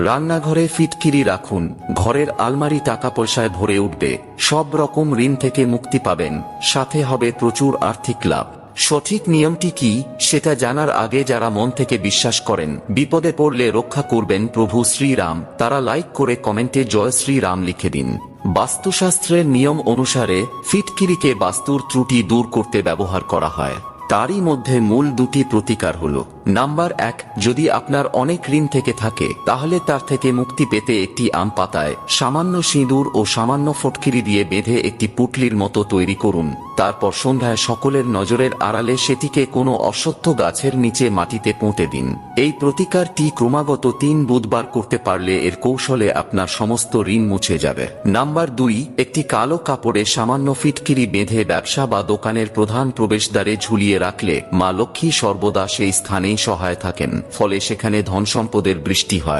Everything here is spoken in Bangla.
রান্নাঘরে ফিটকিরি রাখুন, ঘরের আলমারি টাকা পয়সায় ভরে উঠবে, সব রকম ঋণ থেকে মুক্তি পাবেন, সাথে হবে প্রচুর আর্থিক লাভ। সঠিক নিয়মটি কি সেটা জানার আগে যারা মন থেকে বিশ্বাস করেন বিপদে পড়লে রক্ষা করবেন প্রভু শ্রীরাম, তারা লাইক করে কমেন্টে জয় শ্রীরাম লিখে দিন। বাস্তুশাস্ত্রের নিয়ম অনুসারে ফিটকিরিকে বাস্তুর ত্রুটি দূর করতে ব্যবহার করা হয়। তারই মধ্যে মূল দুটি প্রতিকার হলো, নাম্বার 1, যদি আপনার অনেক ঋণ থেকে থাকে তাহলে তার থেকে মুক্তি পেতে একটি আম পাতায় সামান্য সিঁদুর ও সামান্য ফটকিরি দিয়ে বেঁধে একটি পুটলির মতো তৈরি করুন। তারপর সন্ধ্যায় সকলের নজরের আড়ালে সেটিকে কোনো অশ্বত্থ গাছের নিচে মাটিতে পুঁতে দিন। এই প্রতিকারটি ক্রমাগত 3 বুধবার করতে পারলে এর কৌশলে আপনার সমস্ত ঋণ মুছে যাবে। নাম্বার 2, একটি কালো কাপড়ে সামান্য ফিটকিরি বেঁধে ব্যবসা বা দোকানের প্রধান প্রবেশদ্বারে ঝুলিয়ে রাখলে মা লক্ষ্মী সর্বদা সেই স্থানেই সহায় থাকেন, ফলে সেখানে ধন সম্পদের বৃষ্টি হয়।